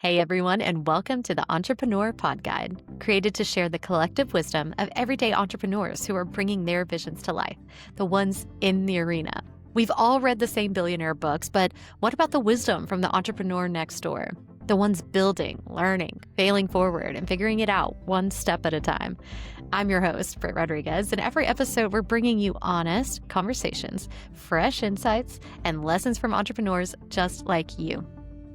Hey everyone, and welcome to the Entrepreneur Pod Guide, created to share the collective wisdom of everyday entrepreneurs who are bringing their visions to life, the ones in the arena. We've all read the same billionaire books, but what about the wisdom from the entrepreneur next door? The ones building, learning, failing forward, and figuring it out one step at a time. I'm your host, Britt Rodriguez, and every episode we're bringing you honest conversations, fresh insights, and lessons from entrepreneurs just like you.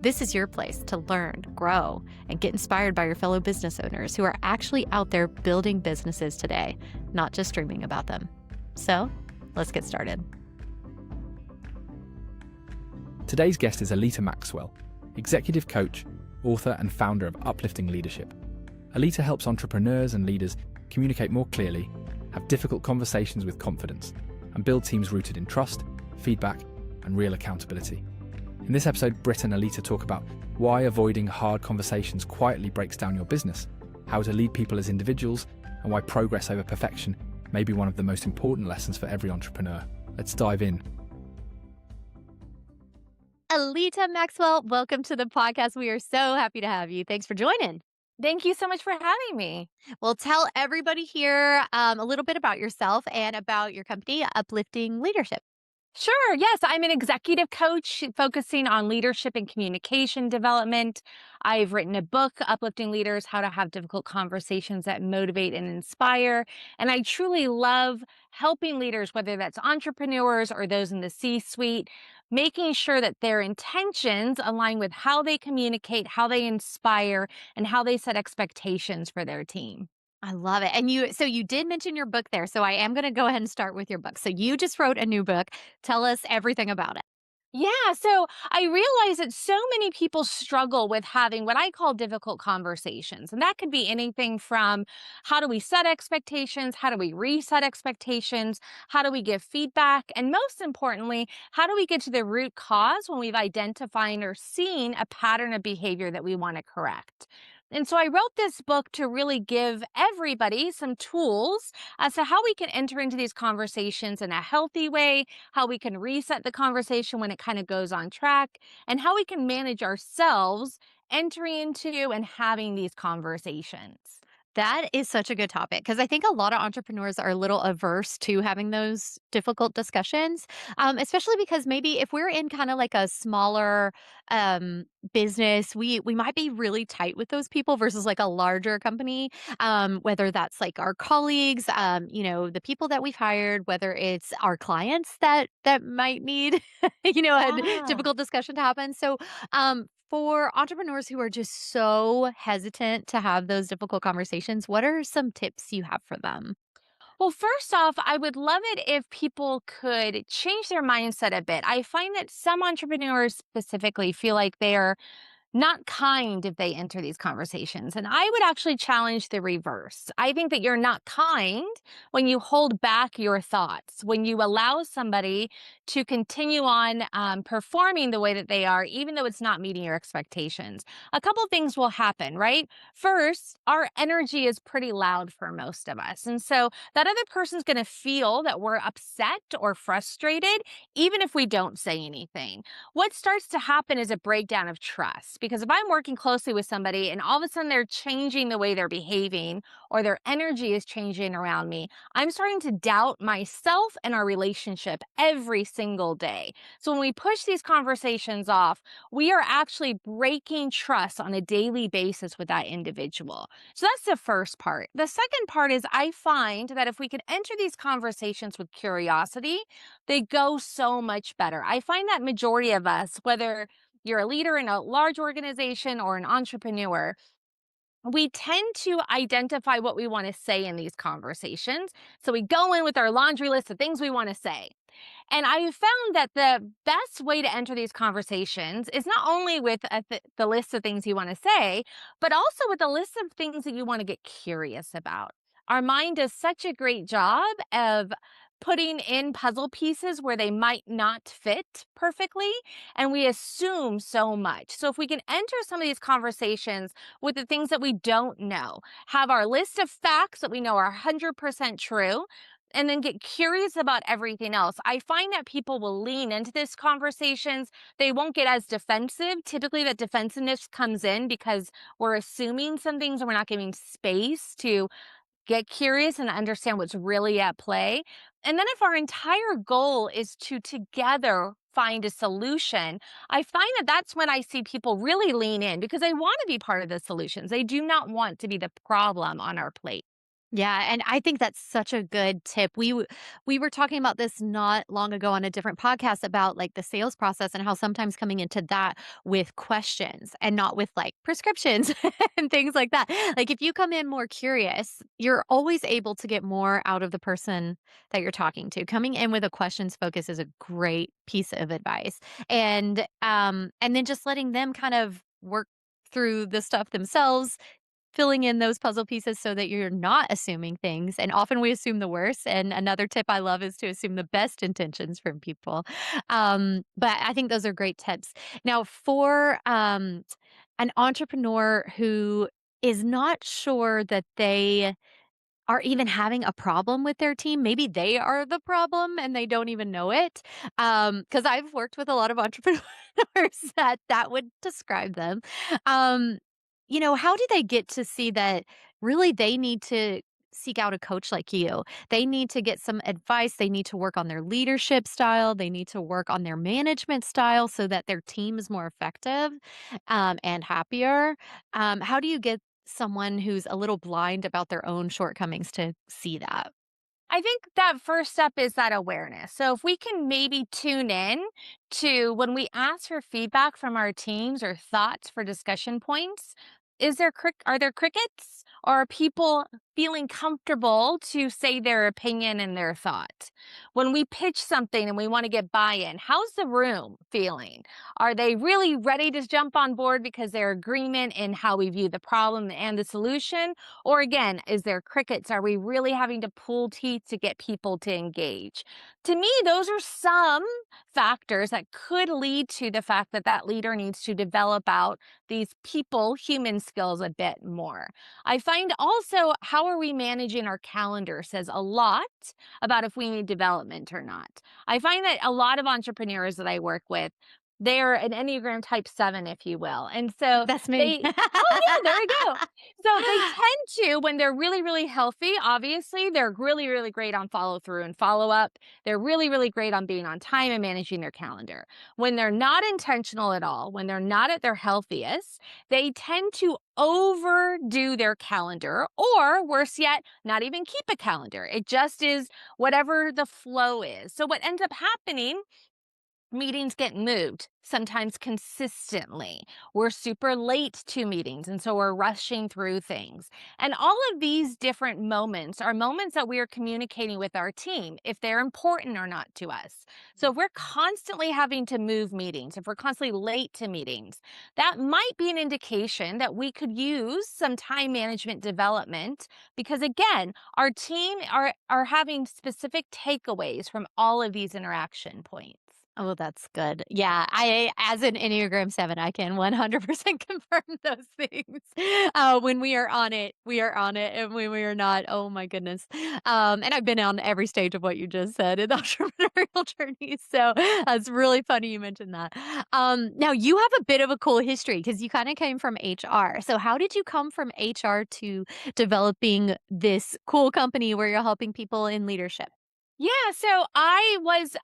This is your place to learn, grow, and get inspired by your fellow business owners who are actually out there building businesses today, not just dreaming about them. So, let's get started. Today's guest is Aleta Maxwell, executive coach, author, and founder of Uplifting Leadership. Aleta helps entrepreneurs and leaders communicate more clearly, have difficult conversations with confidence, and build teams rooted in trust, feedback, and real accountability. In this episode, Britt and Aleta talk about why avoiding hard conversations quietly breaks down your business, how to lead people as individuals, and why progress over perfection may be one of the most important lessons for every entrepreneur. Let's dive in. Aleta Maxwell, welcome to the podcast. We are so happy to have you. Thanks for joining. Thank you so much for having me. Well, tell everybody here a little bit about yourself and about your company, Uplifting Leadership. Sure. Yes, I'm an executive coach focusing on leadership and communication development. I've written a book, Uplifting Leaders, How to Have Difficult Conversations That Motivate and Inspire. And I truly love helping leaders, whether that's entrepreneurs or those in the C-suite, making sure that their intentions align with how they communicate, how they inspire, and how they set expectations for their team. I love it. And you did mention your book there. So I am going to go ahead and start with your book. So you just wrote a new book. Tell us everything about it. Yeah, so I realize that so many people struggle with having what I call difficult conversations. And that could be anything from how do we set expectations? How do we reset expectations? How do we give feedback? And most importantly, how do we get to the root cause when we've identified or seen a pattern of behavior that we want to correct? And so I wrote this book to really give everybody some tools as to how we can enter into these conversations in a healthy way, how we can reset the conversation when it kind of goes on track, and how we can manage ourselves entering into and having these conversations. That is such a good topic because I think a lot of entrepreneurs are a little averse to having those difficult discussions, especially because maybe if we're in kind of like a smaller business, we might be really tight with those people versus like a larger company, whether that's like our colleagues, the people that we've hired, whether it's our clients that might need, a Yeah. difficult discussion to happen. So, for entrepreneurs who are just so hesitant to have those difficult conversations, what are some tips you have for them? Well, first off, I would love it if people could change their mindset a bit. I find that some entrepreneurs specifically feel like they're not kind if they enter these conversations. And I would actually challenge the reverse. I think that you're not kind when you hold back your thoughts, when you allow somebody to continue on performing the way that they are, even though it's not meeting your expectations. A couple things will happen, right? First, our energy is pretty loud for most of us. And so that other person's going to feel that we're upset or frustrated, even if we don't say anything. What starts to happen is a breakdown of trust. Because if I'm working closely with somebody and all of a sudden they're changing the way they're behaving or their energy is changing around me, I'm starting to doubt myself and our relationship every single day. So when we push these conversations off, we are actually breaking trust on a daily basis with that individual. So that's the first part. The second part is I find that if we can enter these conversations with curiosity, they go so much better. I find that majority of us, whether you're a leader in a large organization or an entrepreneur, we tend to identify what we want to say in these conversations. So we go in with our laundry list of things we want to say. And I found that the best way to enter these conversations is not only with the list of things you want to say, but also with the list of things that you want to get curious about. Our mind does such a great job of putting in puzzle pieces where they might not fit perfectly, and we assume so much. So if we can enter some of these conversations with the things that we don't know, have our list of facts that we know are 100% true, and then get curious about everything else. I find that people will lean into these conversations. They won't get as defensive. Typically, that defensiveness comes in because we're assuming some things and we're not giving space to get curious and understand what's really at play. And then if our entire goal is to together find a solution, I find that that's when I see people really lean in because they want to be part of the solutions. They do not want to be the problem on our plate. Yeah, and I think that's such a good tip. We were talking about this not long ago on a different podcast about like the sales process and how sometimes coming into that with questions and not with like prescriptions and things like that. Like if you come in more curious, you're always able to get more out of the person that you're talking to. Coming in with a questions focus is a great piece of advice. And then just letting them kind of work through the stuff themselves, filling in those puzzle pieces so that you're not assuming things, and often we assume the worst, and another tip I love is to assume the best intentions from people. But I think those are great tips. Now for, an entrepreneur who is not sure that they are even having a problem with their team. Maybe they are the problem and they don't even know it. Because I've worked with a lot of entrepreneurs that would describe them. Um, how do they get to see that really they need to seek out a coach like you? They need to get some advice. They need to work on their leadership style. They need to work on their management style so that their team is more effective and happier. How do you get someone who's a little blind about their own shortcomings to see that? I think that first step is that awareness. So if we can maybe tune in to when we ask for feedback from our teams or thoughts for discussion points, are there crickets or are people feeling comfortable to say their opinion and their thought? When we pitch something and we want to get buy-in, how's the room feeling? Are they really ready to jump on board because they're agreement in how we view the problem and the solution? Or again, is there crickets? Are we really having to pull teeth to get people to engage? To me, those are some factors that could lead to the fact that that leader needs to develop out these people, human skills a bit more. I find also how are we managing our calendar says a lot about if we need development or not. I find that a lot of entrepreneurs that I work with, they're an Enneagram type 7, if you will. And so That's me. oh, yeah, there we go. So they tend to, when they're really, really healthy, obviously, they're really, really great on follow through and follow up. They're really, really great on being on time and managing their calendar. When they're not intentional at all, when they're not at their healthiest, they tend to overdo their calendar, or worse yet, not even keep a calendar. It just is whatever the flow is. So what ends up happening, meetings get moved, sometimes consistently. We're super late to meetings, and so we're rushing through things. And all of these different moments are moments that we are communicating with our team if they're important or not to us. So if we're constantly having to move meetings, if we're constantly late to meetings, that might be an indication that we could use some time management development because again, our team are having specific takeaways from all of these interaction points. Oh, that's good. Yeah, I as an Enneagram 7, I can 100% confirm those things. When we are on it, we are on it, and when we are not, oh my goodness. And I've been on every stage of what you just said in the entrepreneurial journey, so that's really funny you mentioned that. Now you have a bit of a cool history because you kinda came from HR. So how did you come from HR to developing this cool company where you're helping people in leadership? Yeah, so I was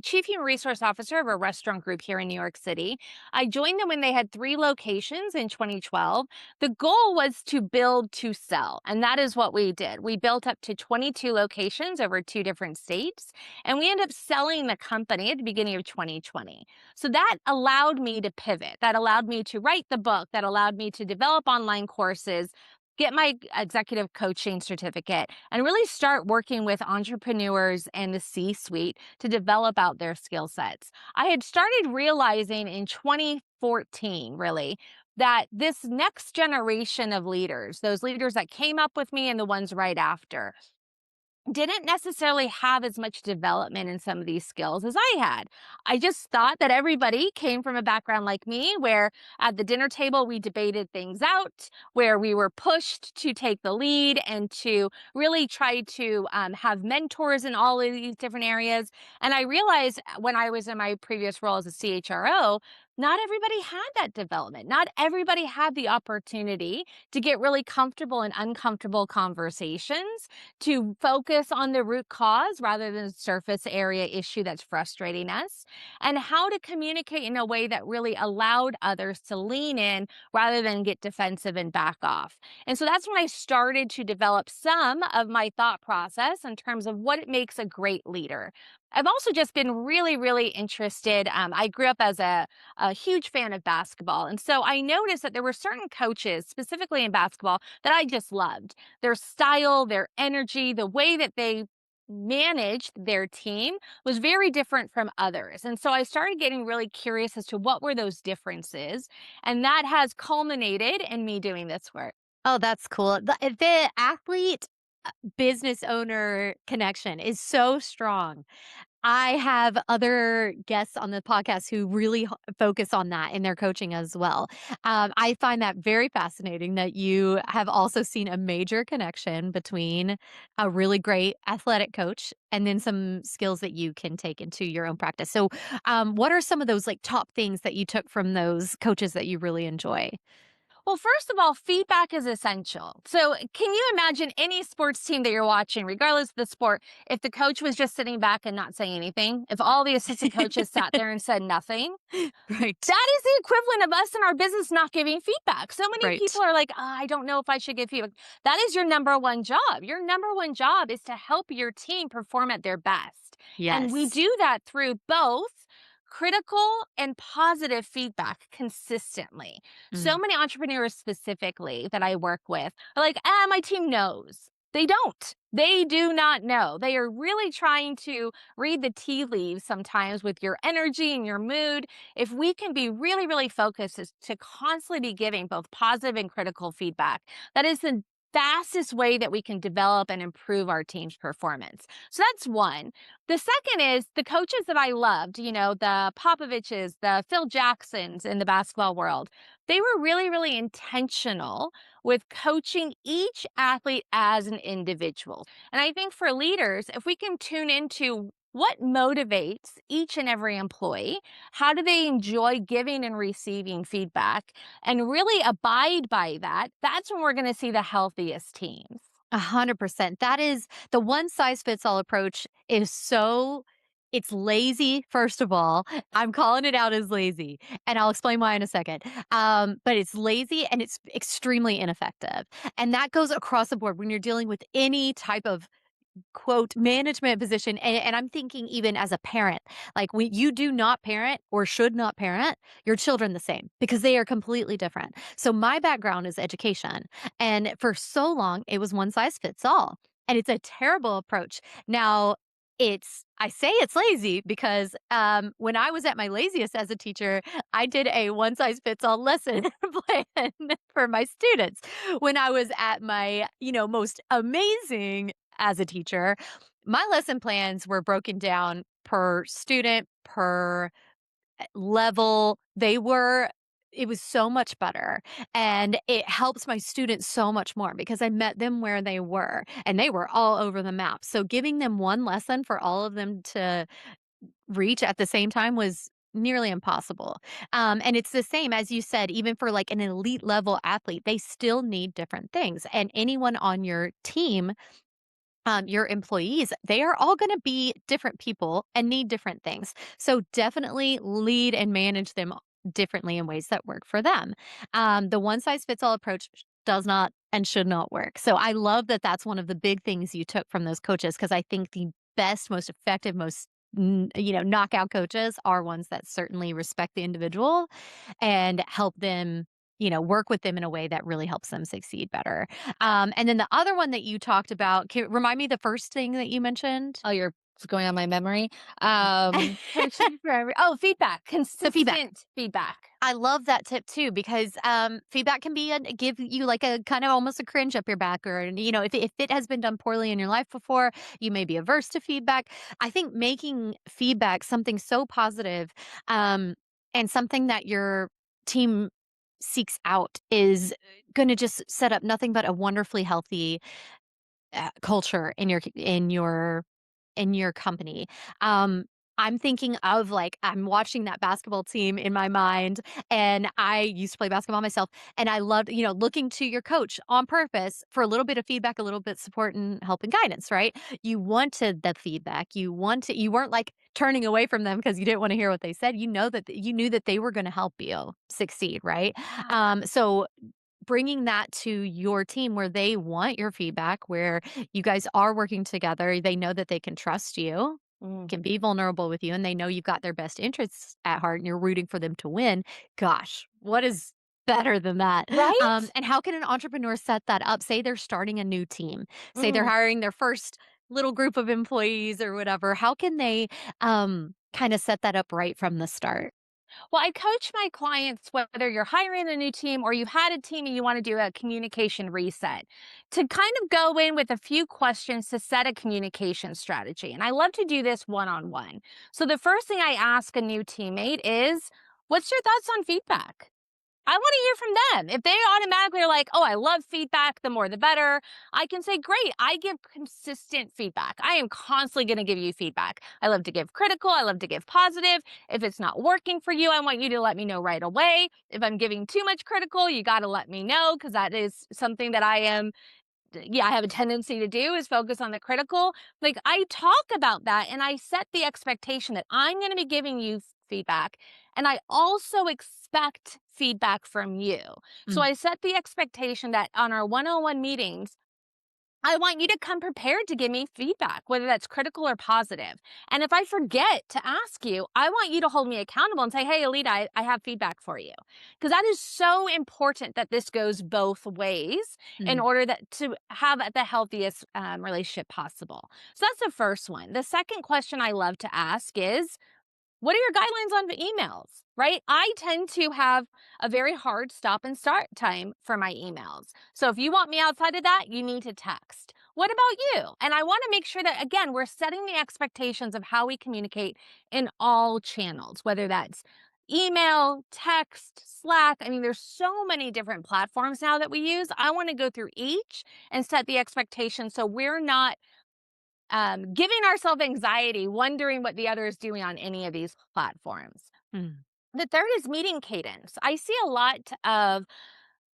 chief human resource officer of a restaurant group here in New York City. I joined them when they had 3 locations in 2012. The goal was to build to sell, and that is what we did. We built up to 22 locations over 2 different states, and we ended up selling the company at the beginning of 2020. So that allowed me to pivot. That allowed me to write the book. That allowed me to develop online courses, get my executive coaching certificate, and really start working with entrepreneurs and the C suite to develop out their skill sets. I had started realizing in 2014, really, that this next generation of leaders, those leaders that came up with me and the ones right after, didn't necessarily have as much development in some of these skills as I had. I just thought that everybody came from a background like me, where at the dinner table we debated things out, where we were pushed to take the lead and to really try to have mentors in all of these different areas. And I realized when I was in my previous role as a CHRO, not everybody had that development. Not everybody had the opportunity to get really comfortable in uncomfortable conversations, to focus on the root cause rather than the surface area issue that's frustrating us, and how to communicate in a way that really allowed others to lean in rather than get defensive and back off. And so that's when I started to develop some of my thought process in terms of what it makes a great leader. I've also just been really, really interested. I grew up as a huge fan of basketball. And so I noticed that there were certain coaches, specifically in basketball, that I just loved. Their style, their energy, the way that they managed their team was very different from others. And so I started getting really curious as to what were those differences. And that has culminated in me doing this work. Oh, that's cool. The athlete business owner connection is so strong. I have other guests on the podcast who really focus on that in their coaching as well. I find that very fascinating that you have also seen a major connection between a really great athletic coach and then some skills that you can take into your own practice. So, what are some of those like top things that you took from those coaches that you really enjoy? Well, first of all, feedback is essential. So, can you imagine any sports team that you're watching, regardless of the sport, if the coach was just sitting back and not saying anything? If all the assistant coaches sat there and said nothing? Right. That is the equivalent of us in our business not giving feedback. So many people Right. are like, I don't know if I should give feedback. That is your number one job. Your number one job is to help your team perform at their best. And we Yes. do that through both critical and positive feedback consistently. So Mm. many entrepreneurs specifically that I work with are like, my team knows. They don't. They do not know. They are really trying to read the tea leaves sometimes with your energy and your mood. If we can be really, really focused is to constantly be giving both positive and critical feedback, that is the fastest way that we can develop and improve our team's performance. So that's one. The second is the coaches that I loved, the Popoviches, the Phil Jacksons in the basketball world. They were really, really intentional with coaching each athlete as an individual. And I think for leaders, if we can tune into what motivates each and every employee, how do they enjoy giving and receiving feedback, and really abide by that, that's when we're going to see the healthiest teams. 100%. That is the one size fits all approach is it's lazy, first of all. I'm calling it out as lazy, and I'll explain why in a second. But it's lazy and it's extremely ineffective. And that goes across the board when you're dealing with any type of quote management position, and I'm thinking even as a parent, like when you do not parent or should not parent your children the same because they are completely different. So my background is education, and for so long it was one size fits all, and it's a terrible approach. Now I say it's lazy because when I was at my laziest as a teacher, I did a one size fits all lesson plan for my students. When I was at my most amazing as a teacher, my lesson plans were broken down per student, per level. It was so much better, and it helps my students so much more because I met them where they were and they were all over the map. So giving them one lesson for all of them to reach at the same time was nearly impossible. And it's the same as you said, even for like an elite level athlete, they still need different things. And anyone on your team, your employees, they are all going to be different people and need different things. So definitely lead and manage them differently in ways that work for them. The one size fits all approach does not and should not work. So I love that that's one of the big things you took from those coaches because I think the best, most effective, most knockout coaches are ones that certainly respect the individual and help them work with them in a way that really helps them succeed better. And then the other one that you talked about, remind me the first thing that you mentioned? Oh, your It's going on my memory. Coaching for feedback, So feedback. consistent feedback. I love that tip too because feedback can be give you like a kind of almost a cringe up your back, or if it has been done poorly in your life before, you may be averse to feedback. I think making feedback something so positive, and something that your team seeks out is going to just set up nothing but a wonderfully healthy culture in your company. I'm thinking of like I'm watching that basketball team in my mind, and I used to play basketball myself, and I loved, looking to your coach on purpose for a little bit of feedback, a little bit support and help and guidance, right? You wanted the feedback. You weren't like turning away from them because you didn't want to hear what they said. You knew that they were going to help you succeed, right? Yeah. So bringing that to your team where they want your feedback, where you guys are working together, they know that they can trust you, Mm. can be vulnerable with you, and they know you've got their best interests at heart and you're rooting for them to win. Gosh, what is better than that? Right? And how can an entrepreneur set that up? Say they're starting a new team, say they're Mm. hiring their first little group of employees or whatever. How can they kind of set that up right from the start? Well, I coach my clients, whether you're hiring a new team or you've had a team and you want to do a communication reset, to kind of go in with a few questions to set a communication strategy. And I love to do this one on one. So the first thing I ask a new teammate is, what's your thoughts on feedback? I want to hear from them. If they automatically are like, oh, I love feedback, the more the better, I can say, great, I give consistent feedback. I am constantly going to give you feedback. I love to give critical, I love to give positive. If it's not working for you, I want you to let me know right away. If I'm giving too much critical, you got to let me know, because that is something that I have a tendency to do, is focus on the critical. Like, I talk about that and I set the expectation that I'm going to be giving you feedback, and I also expect feedback from you. So Mm, I set the expectation that on our one-on-one meetings, I want you to come prepared to give me feedback, whether that's critical or positive. And if I forget to ask you, I want you to hold me accountable and say, hey, Alita, I have feedback for you. Because that is so important that this goes both ways in mm. order to have the healthiest relationship possible. So that's the first one. The second question I love to ask is, what are your guidelines on the emails, right? I tend to have a very hard stop and start time for my emails. So if you want me outside of that, you need to text. What about you? And I want to make sure that, again, we're setting the expectations of how we communicate in all channels, whether that's email, text, Slack. I mean, there's so many different platforms now that we use. I want to go through each and set the expectation so we're not giving ourselves anxiety, wondering what the other is doing on any of these platforms. Mm. The third is meeting cadence. I see a lot of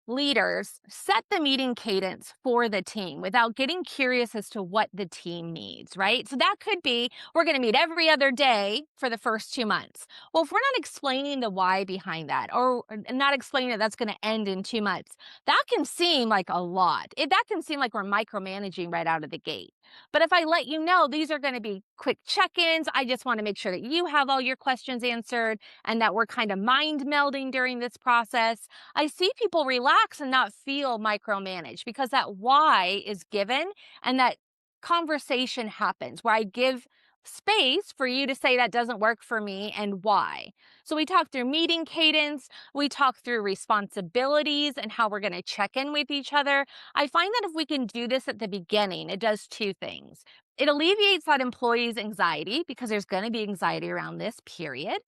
leaders set the meeting cadence for the team without getting curious as to what the team needs, right? So that could be, we're going to meet every other day for the first 2 months. Well, if we're not explaining the why behind that, or not explaining that that's going to end in 2 months, that can seem like a lot. That can seem like we're micromanaging right out of the gate. But if I let you know these are going to be quick check-ins, I just want to make sure that you have all your questions answered and that we're kind of mind melding during this process, I see people relax and not feel micromanaged because that why is given, and that conversation happens where I give space for you to say that doesn't work for me and why. So we talk through meeting cadence, we talk through responsibilities and how we're going to check in with each other. I find that if we can do this at the beginning, it does two things. It alleviates that employee's anxiety, because there's going to be anxiety around this period.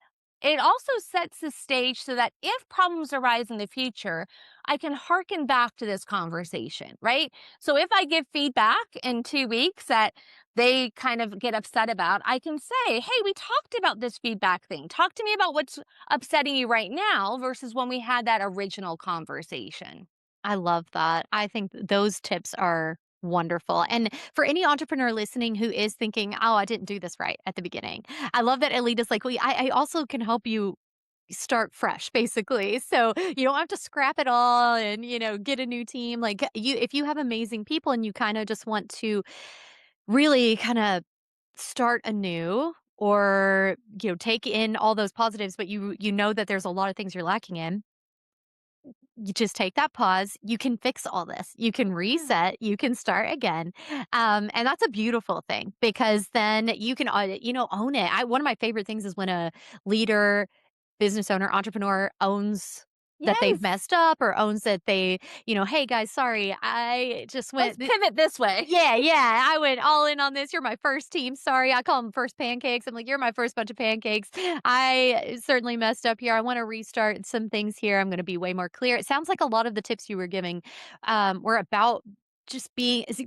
It also sets the stage so that if problems arise in the future, I can hearken back to this conversation, right? So if I give feedback in 2 weeks that they kind of get upset about, I can say, hey, we talked about this feedback thing. Talk to me about what's upsetting you right now versus when we had that original conversation. I love that. I think those tips are wonderful. And for any entrepreneur listening who is thinking, oh, I didn't do this right at the beginning, I love that Alita's like, well, I also can help you start fresh, basically. So you don't have to scrap it all and, get a new team. Like if you have amazing people and you kind of just want to really kind of start anew, or, take in all those positives, but you know that there's a lot of things you're lacking in, you just take that pause. You can fix all this. You can reset. You can start again. And that's a beautiful thing because then you can, own it. One of my favorite things is when a leader, business owner, entrepreneur owns that they've Yes. messed up or owns that they, hey guys, sorry, I just Let's went. pivot this way. Yeah, yeah. I went all in on this. You're my first team. Sorry. I call them first pancakes. I'm like, you're my first bunch of pancakes. I certainly messed up here. I want to restart some things here. I'm going to be way more clear. It sounds like a lot of the tips you were giving were about just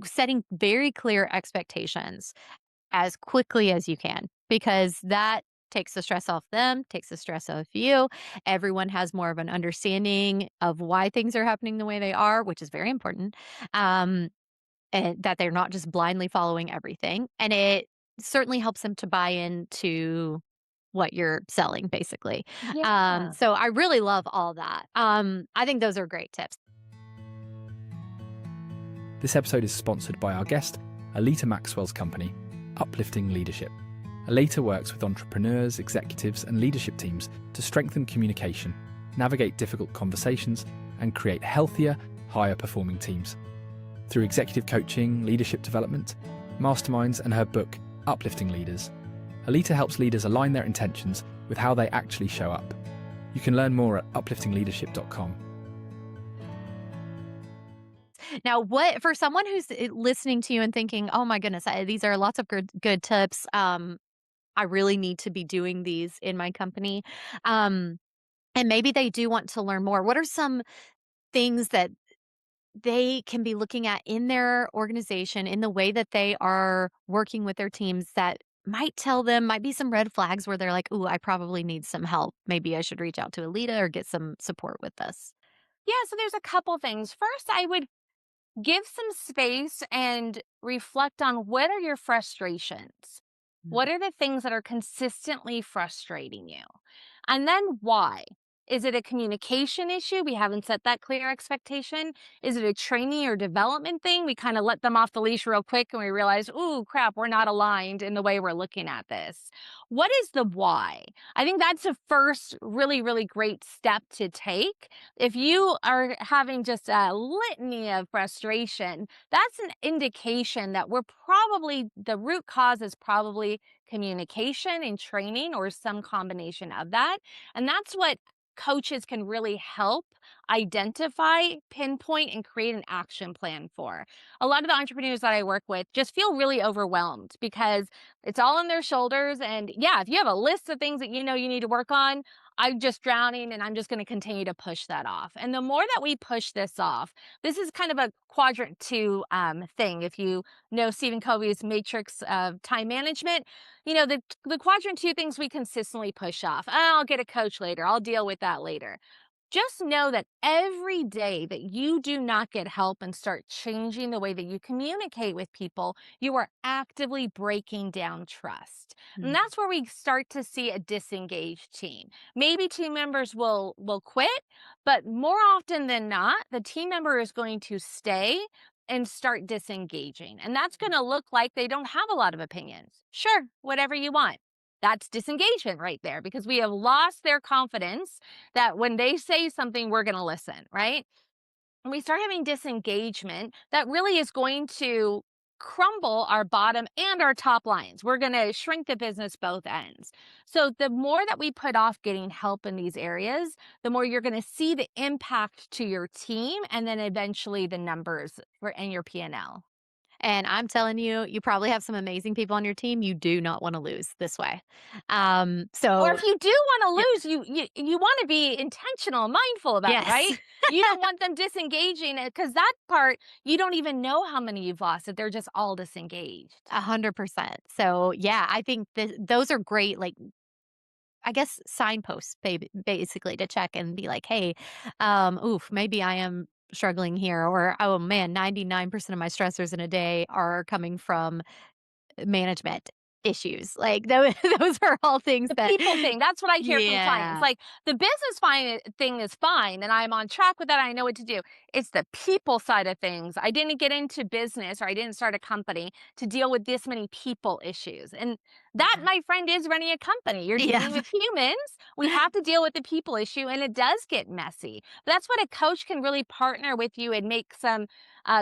setting very clear expectations as quickly as you can, because that takes the stress off them, takes the stress off you. Everyone has more of an understanding of why things are happening the way they are, which is very important. Um, and that they're not just blindly following everything. And it certainly helps them to buy into what you're selling, basically. Yeah. So I really love all that. I think those are great tips. This episode is sponsored by our guest, Aleta Maxwell's company, Uplifting Leadership. Aleta works with entrepreneurs, executives, and leadership teams to strengthen communication, navigate difficult conversations, and create healthier, higher performing teams. Through executive coaching, leadership development, masterminds, and her book, Uplifting Leaders, Aleta helps leaders align their intentions with how they actually show up. You can learn more at upliftingleadership.com. Now, what for someone who's listening to you and thinking, "Oh my goodness, these are lots of good tips. I really need to be doing these in my company." And maybe they do want to learn more. What are some things that they can be looking at in their organization, in the way that they are working with their teams, that might be some red flags where they're like, "Ooh, I probably need some help. Maybe I should reach out to Aleta or get some support with this." Yeah, so there's a couple things. First, I would give some space and reflect on what are your frustrations? Mm. What are the things that are consistently frustrating you? And then why? Is it a communication issue? We haven't set that clear expectation. Is it a training or development thing? We kind of let them off the leash real quick and we realize, ooh, crap, we're not aligned in the way we're looking at this. What is the why? I think that's the first really, really great step to take. If you are having just a litany of frustration, that's an indication that the root cause is probably communication and training or some combination of that. And that's what coaches can really help identify, pinpoint, and create an action plan for. A lot of the entrepreneurs that I work with just feel really overwhelmed because it's all on their shoulders. And yeah, if you have a list of things that you know you need to work on, I'm just drowning and I'm just going to continue to push that off. And the more that we push this off, this is kind of a quadrant two thing. If you know Stephen Covey's matrix of time management, the quadrant two things we consistently push off. "Oh, I'll get a coach later. I'll deal with that later." Just know that every day that you do not get help and start changing the way that you communicate with people, you are actively breaking down trust. And Mm. that's where we start to see a disengaged team. Maybe team members will quit, but more often than not, the team member is going to stay and start disengaging. And that's going to look like they don't have a lot of opinions. Sure, whatever you want. That's disengagement right there because we have lost their confidence that when they say something, we're going to listen, right? And we start having disengagement, that really is going to crumble our bottom and our top lines. We're going to shrink the business both ends. So the more that we put off getting help in these areas, the more you're going to see the impact to your team and then eventually the numbers and your P&L. And I'm telling you, you probably have some amazing people on your team you do not want to lose this way. Or So if you do want to yep. lose, you want to be intentional, mindful about it, Yes. right? You don't want them disengaging it because that part, you don't even know how many you've lost if they're just all disengaged. 100%. So yeah, I think those are great, like, I guess signposts, basically, to check and be like, hey, oof, maybe I am struggling here, or oh man, 99% of my stressors in a day are coming from management. issues. Like those, those are all things The that, people thing, that's what I hear from clients. yeah. Like, the business thing is fine, and I'm on track with that, I know what to do. It's the people side of things. I didn't get into business, or I didn't start a company to deal with this many people issues, and that, Yeah. my friend, is running a company. You're Yeah. dealing with humans, we have to deal with the people issue, and it does get messy. But that's what a coach can really partner with you and make some,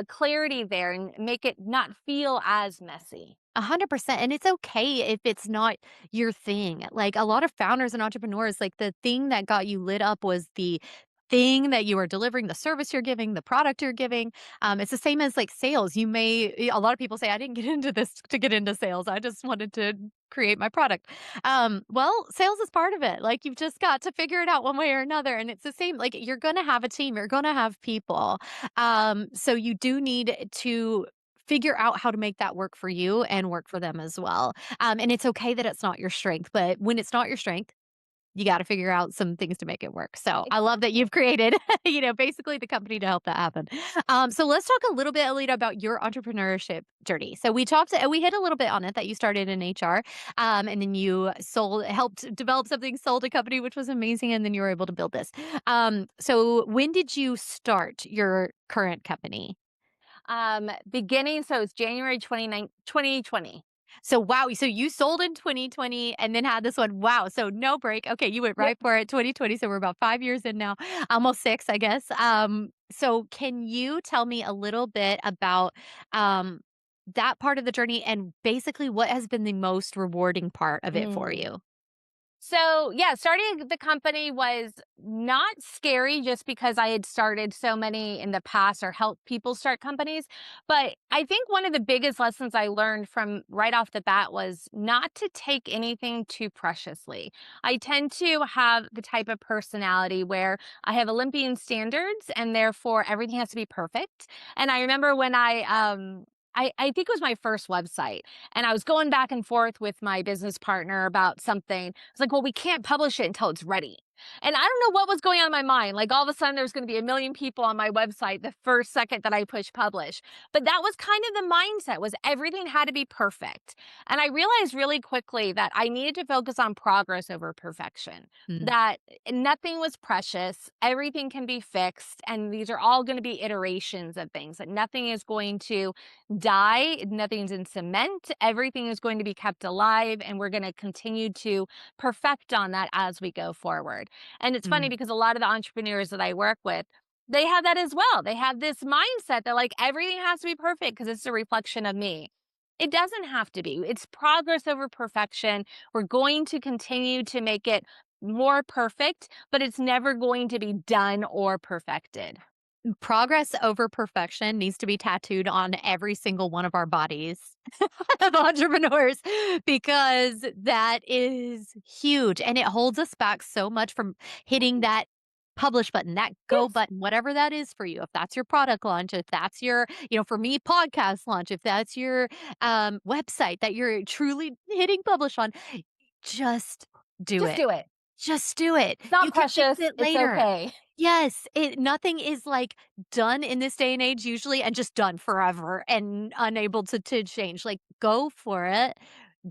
clarity there and make it not feel as messy. 100%. And it's okay if it's not your thing. Like a lot of founders and entrepreneurs, like the thing that got you lit up was the thing that you are delivering, the service you're giving, the product you're giving. It's the same as like sales. A lot of people say, I didn't get into this to get into sales. I just wanted to create my product. Well, sales is part of it. Like you've just got to figure it out one way or another. And it's the same, like you're going to have a team, you're going to have people. So you do need to figure out how to make that work for you and work for them as well. And it's okay that it's not your strength, but when it's not your strength, you got to figure out some things to make it work. So I love that Exactly. you've created, basically the company to help that happen. So let's talk a little bit, Alita, about your entrepreneurship journey. So we hit a little bit on it that you started in HR, and then you helped develop something, sold a company, which was amazing, and then you were able to build this. So when did you start your current company? Beginning, so it's January 2020. So wow, so you sold in 2020 and then had this one. Wow, so no break. Okay, you went Yep. right for it 2020, so we're about 5 years in now. Almost 6, I guess. So can you tell me a little bit about um that part of the journey and basically what has been the most rewarding part of it for Mm. you? So, yeah, starting the company was not scary just because I had started so many in the past or helped people start companies. But I think one of the biggest lessons I learned from right off the bat was not to take anything too preciously. I tend to have the type of personality where I have Olympian standards and therefore everything has to be perfect. And I remember when I think it was my first website, and I was going back and forth with my business partner about something. It's like, well, we can't publish it until it's ready. And I don't know what was going on in my mind. Like all of a sudden, there's going to be a million people on my website the first second that I push publish. But that was kind of the mindset, was everything had to be perfect. And I realized really quickly that I needed to focus on progress over perfection, Mm. that nothing was precious, everything can be fixed. And these are all going to be iterations of things, that nothing is going to die, nothing's in cement, everything is going to be kept alive, and we're going to continue to perfect on that as we go forward. And it's funny Mm. because a lot of the entrepreneurs that I work with, they have that as well. They have this mindset that like everything has to be perfect because it's a reflection of me. It doesn't have to be. It's progress over perfection. We're going to continue to make it more perfect, but it's never going to be done or perfected. Progress over perfection needs to be tattooed on every single one of our bodies of entrepreneurs because that is huge and it holds us back so much from hitting that publish button, that go Yes, button, whatever that is for you. If that's your product launch, if that's your, for me, podcast launch, if that's your website that you're truly hitting publish on, just do just it. do it. Just do it. It's You not can fix precious. it It's later. okay. Yes, nothing is, like, done in this day and age usually and just done forever and unable to change. Like, go for it,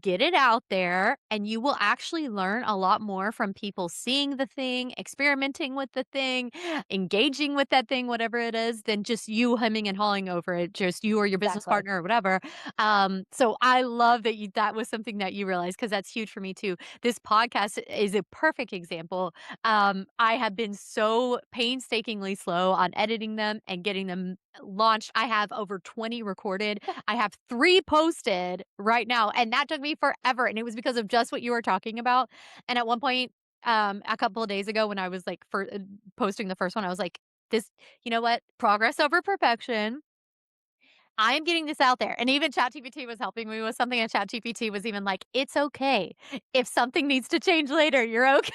get it out there, and you will actually learn a lot more from people seeing the thing, experimenting with the thing, engaging with that thing, whatever it is, than just you hemming and hawing over it, just you or your business Exactly. partner or whatever. So I love that that was something that you realized because that's huge for me too. This podcast is a perfect example. I have been so painstakingly slow on editing them and getting them launched. I have over 20 recorded. I have 3 posted right now, and that took me forever, and it was because of just what you were talking about. And at one point, a couple of days ago when I was, like, posting the first one, I was like, "This you know what? Progress over perfection. I am getting this out there." And even ChatGPT was helping me with something, and ChatGPT was even like, "It's okay. If something needs to change later, you're okay."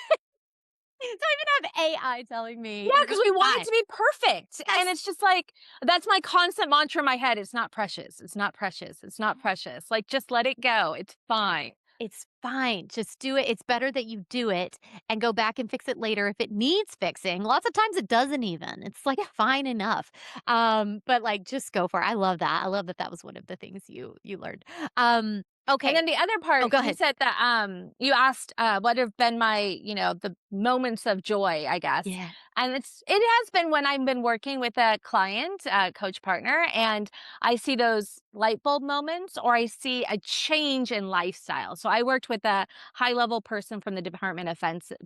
So I even have AI telling me, Yeah, "You're because gonna we be want it fine." to be perfect. And Yes. it's just like, that's my constant mantra in my head. It's not precious. It's not precious. It's not precious. Like, just let it go. It's fine. It's fine. Just do it. It's better that you do it and go back and fix it later if it needs fixing. Lots of times it doesn't even. It's like Yeah. fine enough. But like just go for it. I love that. I love that that was one of the things you learned. Um And Okay. then the other Oh, part, go you ahead. said that you asked what have been my, the moments of joy, I guess. Yeah. And it has been when I've been working with a client, coach partner, and I see those light bulb moments or I see a change in lifestyle. So I worked with a high level person from the Department of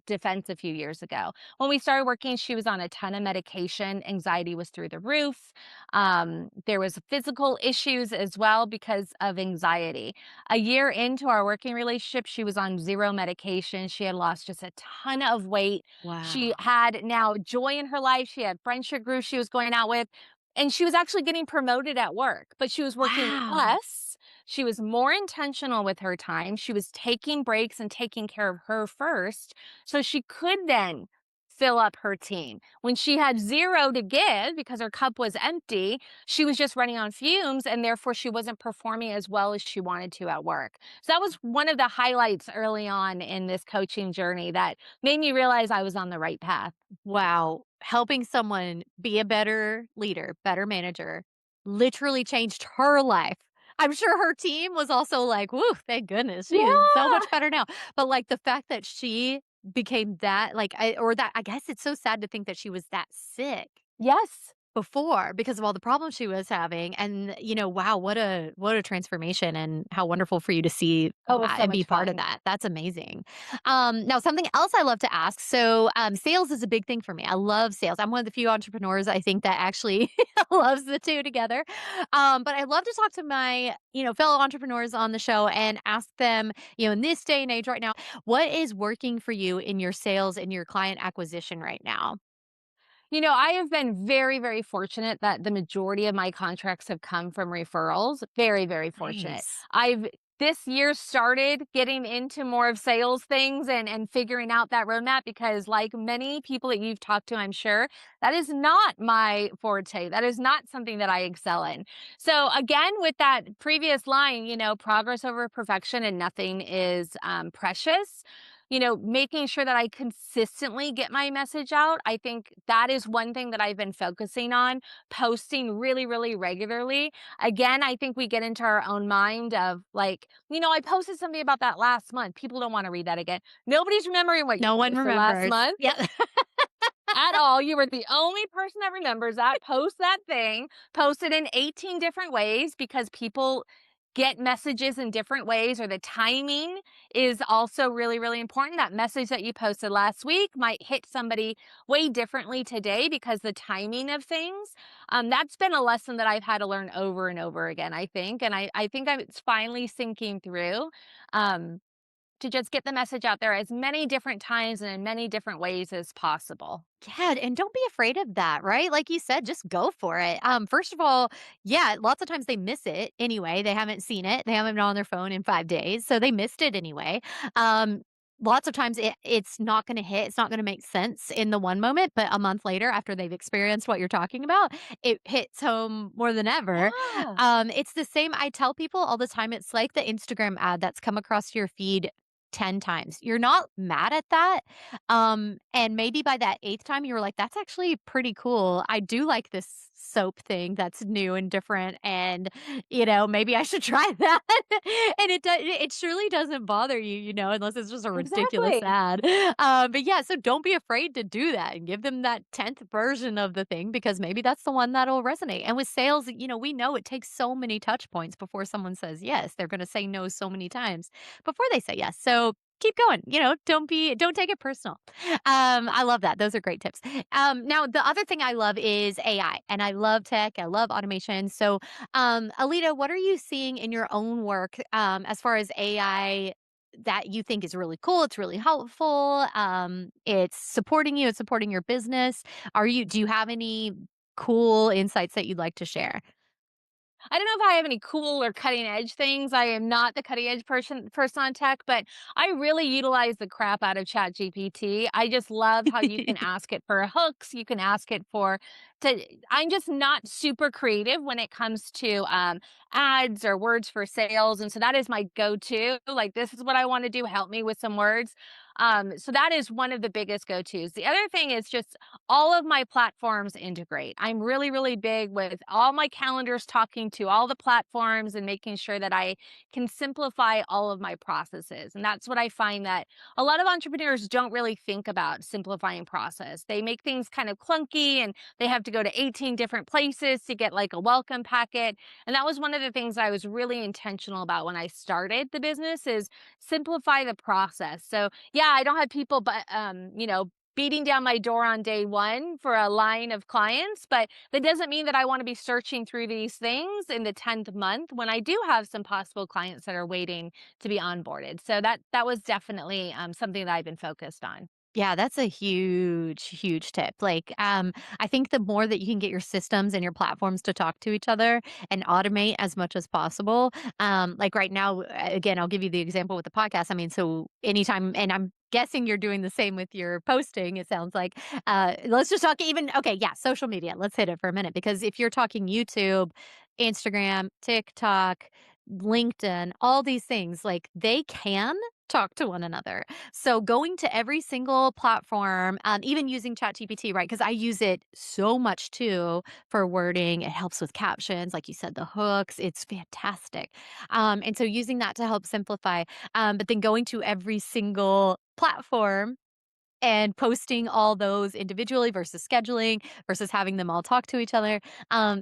Defense a few years ago. When we started working, she was on a ton of medication. Anxiety was through the roof. There was physical issues as well because of anxiety. A year into our working relationship, she was on zero medication. She had lost just a ton of weight. She Wow. had now joy in her life. She had friendship groups she was going out with, and she was actually getting promoted at work, but she was working Wow. less. She was more intentional with her time. She was taking breaks and taking care of her first so she could then fill up her team. When she had zero to give because her cup was empty, she was just running on fumes and therefore she wasn't performing as well as she wanted to at work. So that was one of the highlights early on in this coaching journey that made me realize I was on the right path. Wow. Helping someone be a better leader, better manager, literally changed her life. I'm sure her team was also like, "Woo, thank goodness. She is so Yeah. much better now." But, like, the fact that she became that, like, I guess it's so sad to think that she was that sick Yes. before because of all the problems she was having, and, wow, what a transformation, and how wonderful for you to see Oh, it was that so and be much part of fun. that. That's amazing. Now something else I love to ask, so, sales is a big thing for me. I love sales. I'm one of the few entrepreneurs I think that actually loves the 2 together. But I love to talk to my, fellow entrepreneurs on the show and ask them, in this day and age right now, what is working for you in your sales and your client acquisition right now? I have been very, very fortunate that the majority of my contracts have come from referrals. Very, very fortunate. Nice. I've this year started getting into more of sales things and figuring out that roadmap because like many people that you've talked to, I'm sure, that is not my forte. That is not something that I excel in. So again, with that previous line, progress over perfection and nothing is precious. Making sure that I consistently get my message out. I think that is one thing that I've been focusing on, posting really, really regularly. Again, I think we get into our own mind of like, I posted something about that last month. People don't want to read that again. Nobody's remembering what you No one posted last remembers. month Yeah. at all. You were the only person that remembers that. Post that thing, post it in 18 different ways because people get messages in different ways, or the timing is also really, really important. That message that you posted last week might hit somebody way differently today because the timing of things. That's been a lesson that I've had to learn over and over again, I think. And I think it's finally sinking through. Um, to just get the message out there as many different times and in many different ways as possible. Yeah, and don't be afraid of that, right? Like you said, just go for it. First of all, yeah, lots of times they miss it anyway. They haven't seen it. They haven't been on their phone in 5 days, so they missed it anyway. Um, Lots of times it's not going to hit. It's not going to make sense in the one moment, but a month later, after they've experienced what you're talking about, it hits home more than ever. Yeah. It's the same. I tell people all the time. It's like the Instagram ad that's come across your feed 10 times. You're not mad at that, and maybe by that 8th time, you were like, "That's actually pretty cool. I do like this soap thing that's new and different, and, maybe I should try that." And it surely doesn't bother you, unless it's just a ridiculous Exactly. ad. But yeah, so don't be afraid to do that and give them that 10th version of the thing because maybe that's the one that'll resonate. And with sales, we know it takes so many touch points before someone says yes. They're gonna say no so many times before they say yes. So keep going. Don't take it personal. I love that. Those are great tips. Now the other thing I love is AI, and I love tech. I love automation. So, Alita, what are you seeing in your own work as far as AI? That you think is really cool, it's really helpful, it's supporting you, it's supporting your business. Do you have any cool insights that you'd like to share? I don't know if I have any cool or cutting edge things. I am not the cutting edge person on tech, but I really utilize the crap out of Chat GPT. I just love how you can ask it for hooks. You can ask it for to I'm just not super creative when it comes to ads or words for sales. And so that is my go-to. Like, this is what I want to do. Help me with some words. So that is one of the biggest go-tos. The other thing is just all of my platforms integrate. I'm really, really big with all my calendars talking to all the platforms and making sure that I can simplify all of my processes. And that's what I find that a lot of entrepreneurs don't really think about simplifying process. They make things kind of clunky and they have to go to 18 different places to get like a welcome packet. And that was one of the things I was really intentional about when I started the business is simplify the process. So yeah, I don't have people, but beating down my door on day one for a line of clients, but that doesn't mean that I want to be searching through these things in the 10th month when I do have some possible clients that are waiting to be onboarded. So that was definitely something that I've been focused on. Yeah, that's a huge, huge tip. Like, I think the more that you can get your systems and your platforms to talk to each other and automate as much as possible. Like right now, again, I'll give you the example with the podcast. I mean, so anytime, and I'm guessing you're doing the same with your posting. It sounds like, let's just talk even, okay, yeah, social media. Let's hit it for a minute because if you're talking YouTube, Instagram, TikTok, LinkedIn, all these things, like they can talk to one another. So going to every single platform, even using ChatGPT, right? Because I use it so much too for wording. It helps with captions, like you said, the hooks. It's fantastic. And so using that to help simplify, but then going to every single platform and posting all those individually versus scheduling versus having them all talk to each other,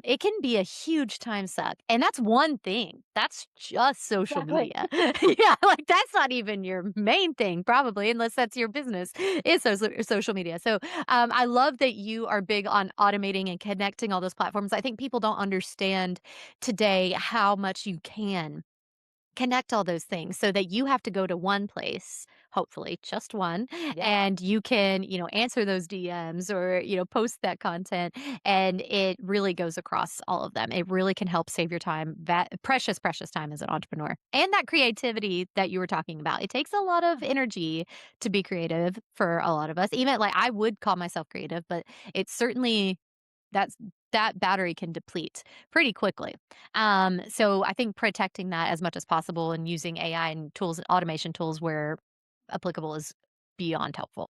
it can be a huge time suck. And that's one thing. That's just social Exactly. media. Yeah, like that's not even your main thing, probably, unless that's your business, is social media. So I love that you are big on automating and connecting all those platforms. I think people don't understand today how much you can connect all those things so that you have to go to one place, hopefully just one, Yeah. and you can, answer those DMs or, post that content and it really goes across all of them. It really can help save your time, that precious, precious time as an entrepreneur. And that creativity that you were talking about. It takes a lot of energy to be creative for a lot of us. Even like I would call myself creative, but it's certainly that's that battery can deplete pretty quickly. So I think protecting that as much as possible and using AI and tools, automation tools where applicable is beyond helpful.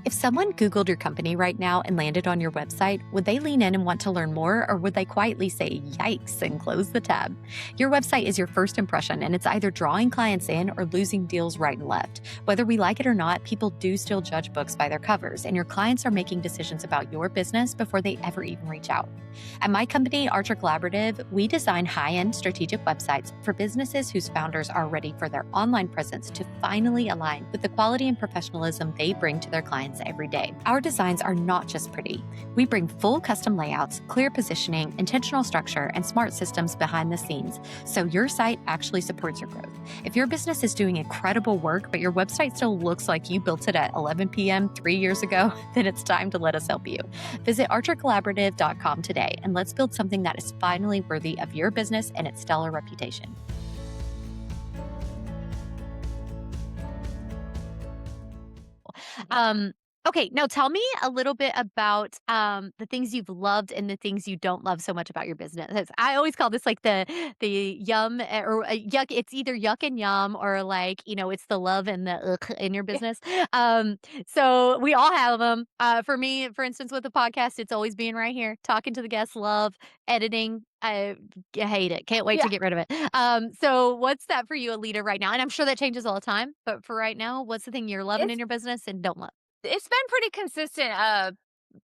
If someone Googled your company right now and landed on your website, would they lean in and want to learn more, or would they quietly say, yikes, and close the tab? Your website is your first impression, and it's either drawing clients in or losing deals right and left. Whether we like it or not, people do still judge books by their covers, and your clients are making decisions about your business before they ever even reach out. At my company, Archer Collaborative, we design high-end strategic websites for businesses whose founders are ready for their online presence to finally align with the quality and professionalism they bring to their clients every day. Our designs are not just pretty. We bring full custom layouts, clear positioning, intentional structure, and smart systems behind the scenes, so your site actually supports your growth. If your business is doing incredible work, but your website still looks like you built it at 11 p.m. 3 years ago, then it's time to let us help you. Visit archercollaborative.com today and let's build something that is finally worthy of your business and its stellar reputation. Um, okay, now tell me a little bit about the things you've loved and the things you don't love so much about your business. I always call this like the yum or yuck. It's either yuck and yum or like it's the love and the ugh in your business. Um, so we all have them. For me, for instance, with the podcast, it's always being right here, talking to the guests. Love editing. I hate it. Can't wait to Yeah. get rid of it. So what's that for you, Alita, right now? And I'm sure that changes all the time, but for right now, what's the thing you're loving in It's your business and don't love? it's been pretty consistent.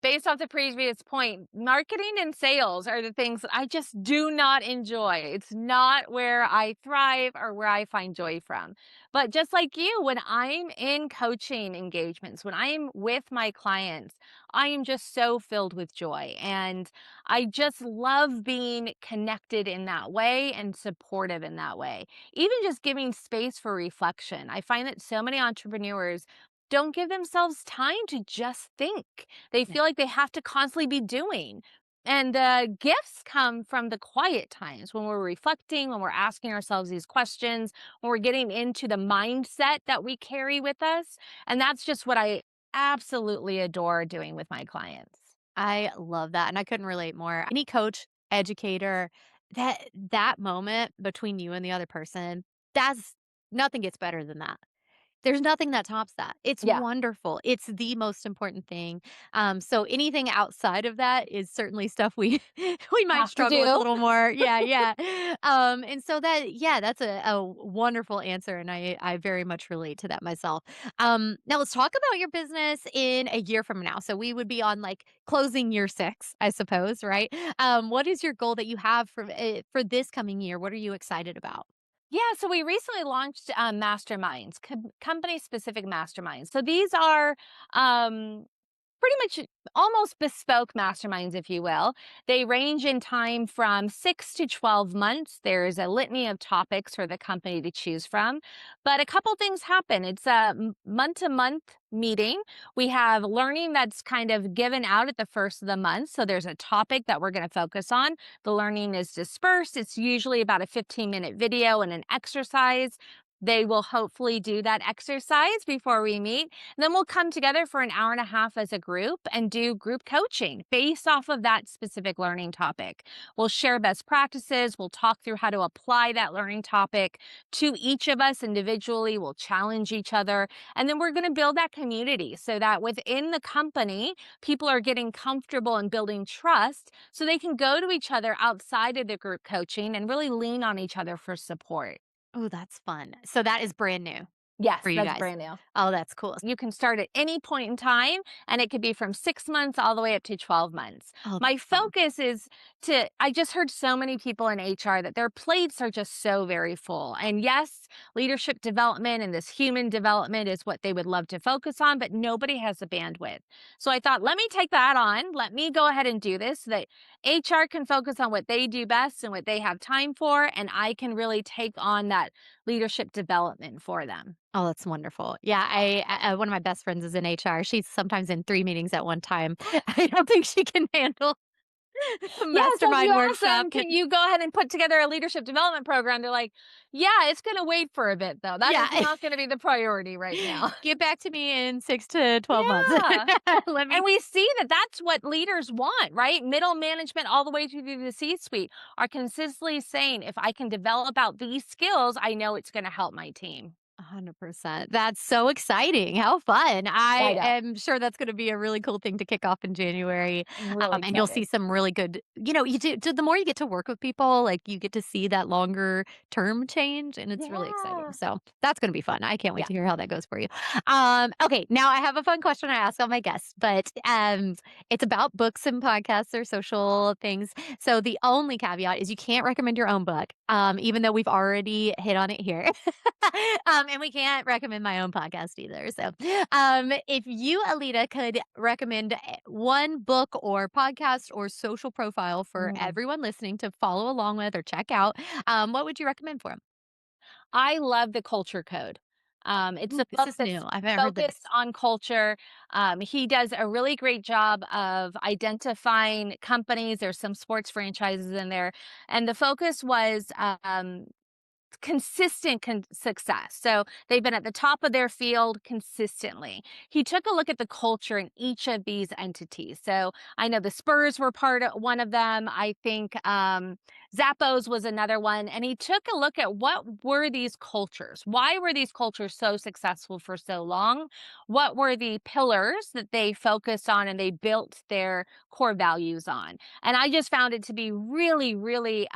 Based off the previous point, marketing and sales are the things that I just do not enjoy. It's not where I thrive or where I find joy from. But just like you, when I'm in coaching engagements, when I'm with my clients, I am just so filled with joy. And I just love being connected in that way and supportive in that way. Even just giving space for reflection. I find that so many entrepreneurs don't give themselves time to just think. They Yeah. feel like they have to constantly be doing. And the gifts come from the quiet times when we're reflecting, when we're asking ourselves these questions, when we're getting into the mindset that we carry with us. And that's just what I absolutely adore doing with my clients. I love that, and I couldn't relate more. Any coach, educator, that moment between you and the other person, that's Nothing gets better than that. There's nothing that tops that. It's Yeah. wonderful. It's the most important thing. So anything outside of that is certainly stuff we we might Have to struggle with a do. little more. Yeah, yeah. And so that yeah, that's a wonderful answer, and I very much relate to that myself. Now let's talk about your business in a year from now. So we would be on like closing year 6, I suppose, right? What is your goal that you have for this coming year? What are you excited about? Yeah, so we recently launched masterminds, company specific masterminds. So these are pretty much almost bespoke masterminds, if you will. They range in time from 6 to 12 months. There's a litany of topics for the company to choose from. But a couple things happen. It's a month to month meeting. We have learning that's kind of given out at the first of the month. So there's a topic that we're going to focus on. The learning is dispersed. It's usually about a 15-minute video and an exercise. They will hopefully do that exercise before we meet. Then we'll come together for an hour and a half as a group and do group coaching based off of that specific learning topic. We'll share best practices. We'll talk through how to apply that learning topic to each of us individually. We'll challenge each other. And then we're going to build that community so that within the company, people are getting comfortable and building trust so they can go to each other outside of the group coaching and really lean on each other for support. Oh, that's fun. So that is brand new Yes, for you that's guys. brand new. Oh, that's cool. You can start at any point in time, and it could be from 6 months all the way up to 12 months. Oh, My that's fun. focus is I just heard so many people in HR that their plates are just so very full. And yes, leadership development and this human development is what they would love to focus on, but nobody has the bandwidth. So I thought, let me take that on. Let me go ahead and do this so that HR can focus on what they do best and what they have time for, and I can really take on that leadership development for them. Oh, that's wonderful. Yeah, one of my best friends is in HR. She's sometimes in 3 meetings at one time. I don't think she can handle a Yeah, so if you mastermind ask workshop. them, "Can you go ahead and put together a leadership development program?" They're like, "Yeah, it's gonna wait for a bit, though. That Yeah. is not gonna be the priority right now." Get back to me in 6 to 12 months. Yeah, Let me and we see that that's what leaders want, right? Middle management all the way through to the C-suite are consistently saying, "If I can develop out these skills, I know it's gonna help my team." 100%. That's so exciting. How fun. I I know. am sure that's gonna be a really cool thing to kick off in January. I'm really And you'll see excited. some really good you do the more you get to work with people, like, you get to see that longer term change, and it's really exciting. Yeah. So, that's gonna be fun. I can't wait Yeah. to hear how that goes for you. Okay, now I have a fun question I ask all my guests, but, it's about books and podcasts or social things. So, the only caveat is you can't recommend your own book, even though we've already hit on it here. And we can't recommend my own podcast either. So, if you, Alita, could recommend one book or podcast or social profile for Mm. everyone listening to follow along with or check out, what would you recommend for them? I love The Culture Code. It's Ooh, a this book is new. that's I haven't heard this. focused on culture. He does a really great job of identifying companies. There's some sports franchises in there, and the focus was consistent success. So they've been at the top of their field consistently. He took a look at the culture in each of these entities. So I know the Spurs were part of one of them. I think Zappos was another one. And he took a look at what were these cultures? Why were these cultures so successful for so long? What were the pillars that they focused on and they built their core values on? And I just found it to be really, really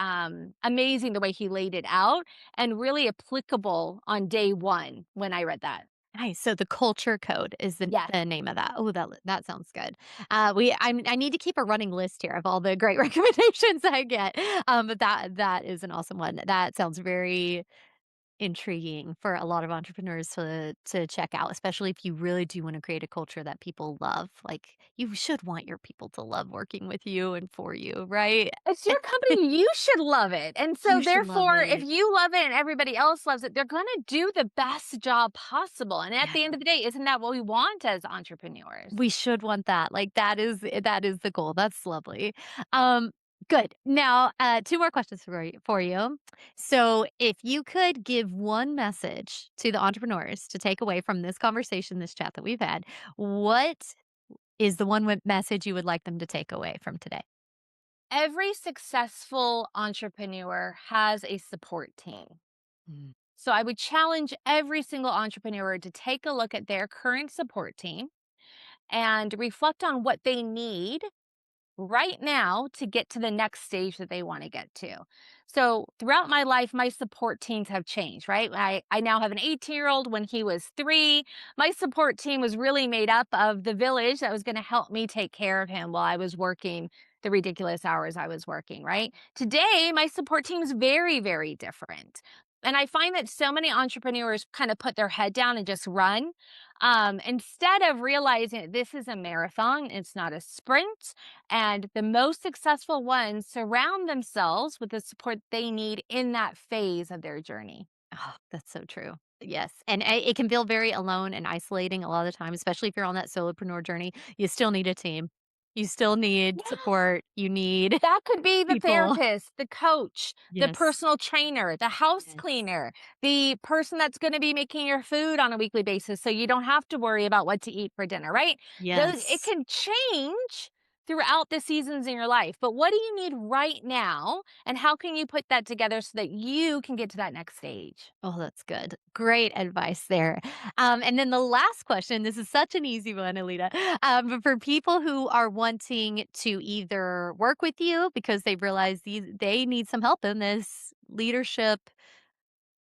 amazing the way he laid it out and really applicable on day one when I read that. Nice. So the culture code is Yes. the name of that. Oh, that sounds good. I need to keep a running list here of all the great recommendations I get. But that is an awesome one. That sounds very intriguing for a lot of entrepreneurs to check out, especially if you really do want to create a culture that people love. Like, you should want your people to love working with you and for you, right? It's your company, you should love it. And so You should love therefore, if it. you love it and everybody else loves it, they're going to do the best job possible. And at Yeah. the end of the day, isn't that what we want as entrepreneurs? We should want that. Like, that is the goal. That's lovely. Um, good. Now, 2 more questions for you. So, if you could give one message to the entrepreneurs to take away from this conversation, this chat that we've had, what is the one message you would like them to take away from today? Every successful entrepreneur has a support team. Mm. So I would challenge every single entrepreneur to take a look at their current support team and reflect on what they need right now to get to the next stage that they want to get to. So throughout my life, my support teams have changed, right? I now have an 18-year-old. When he was 3, my support team was really made up of the village that was going to help me take care of him while I was working the ridiculous hours I was working, right? Today, my support team is very, very different. And I find that so many entrepreneurs kind of put their head down and just run, instead of realizing that this is a marathon, it's not a sprint. And the most successful ones surround themselves with the support they need in that phase of their journey. Oh, that's so true. Yes, and it can feel very alone and isolating a lot of the time, especially if you're on that solopreneur journey. You still need a team. You still need support. You need That could be the people. therapist, the coach, the Yes. personal trainer, the house Yes. cleaner, the person that's going to be making your food on a weekly basis so you don't have to worry about what to eat for dinner, right? Those it Yes. can change throughout the seasons in your life. But what do you need right now and how can you put that together so that you can get to that next stage? Oh, that's good. Great advice there. And then the last question, this is such an easy one, Alita. But for people who are wanting to either work with you because they realize they need some help in this leadership,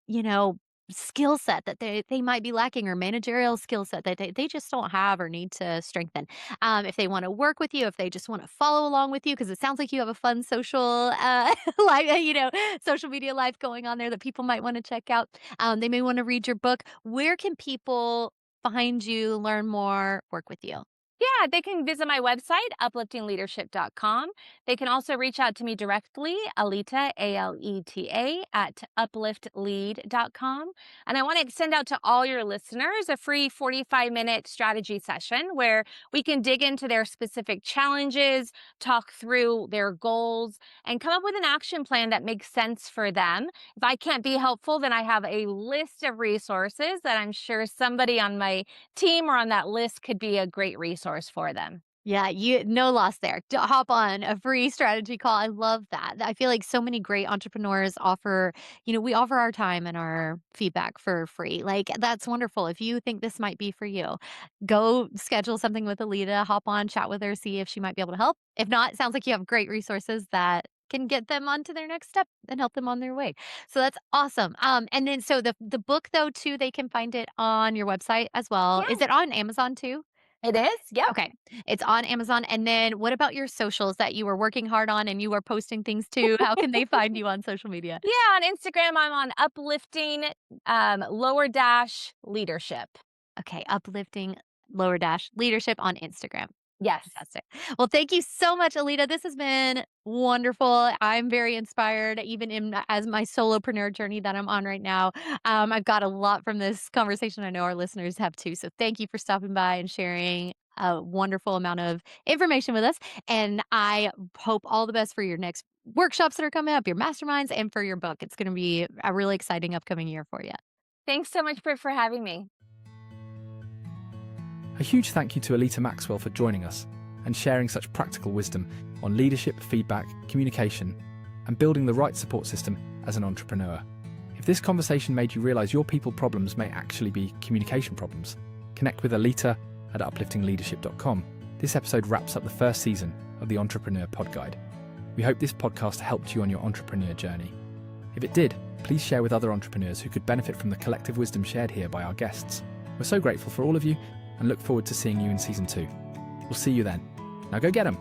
you know, skill set that they might be lacking, or managerial skill set that they just don't have or need to strengthen. If they want to work with you, if they just want to follow along with you, because it sounds like you have a fun social life, social media life going on there that people might want to check out. They may want to read your book. Where can people find you, learn more, work with you? Yeah, they can visit my website, upliftingleadership.com. They can also reach out to me directly, Aleta, Aleta, at upliftlead.com. And I want to send out to all your listeners a free 45-minute strategy session where we can dig into their specific challenges, talk through their goals, and come up with an action plan that makes sense for them. If I can't be helpful, then I have a list of resources that I'm sure somebody on my team or on that list could be a great resource for them. Yeah, you no loss there. Hop on a free strategy call. I love that. I feel like so many great entrepreneurs offer, we offer our time and our feedback for free. Like, that's wonderful. If you think this might be for you, go schedule something with Alita, hop on, chat with her, see if she might be able to help. If not, it sounds like you have great resources that can get them onto their next step and help them on their way. So that's awesome. And then so the book though too, they can find it on your website as well. Is Yeah, it on Amazon too? it is. Yep. Okay. It's on Amazon, and then what about your socials that you were working hard on and you are posting things to? How can they find you on social media? Yeah, on Instagram, I'm on uplifting lower dash leadership. Okay, uplifting lower dash leadership on Instagram. Yes. Fantastic. Well, thank you so much, Alita. This has been wonderful. I'm very inspired, even in as my solopreneur journey that I'm on right now. I've got a lot from this conversation. I know our listeners have too. So thank you for stopping by and sharing a wonderful amount of information with us. And I hope all the best for your next workshops that are coming up, your masterminds, and for your book. It's going to be a really exciting upcoming year for you. Thanks so much for having me. A huge thank you to Aleta Maxwell for joining us and sharing such practical wisdom on leadership, feedback, communication, and building the right support system as an entrepreneur. If this conversation made you realize your people problems may actually be communication problems, connect with Aleta at upliftingleadership.com. This episode wraps up the first season of the Entrepreneur Pod Guide. We hope this podcast helped you on your entrepreneur journey. If it did, please share with other entrepreneurs who could benefit from the collective wisdom shared here by our guests. We're so grateful for all of you and look forward to seeing you in season 2. We'll see you then. Now go get 'em!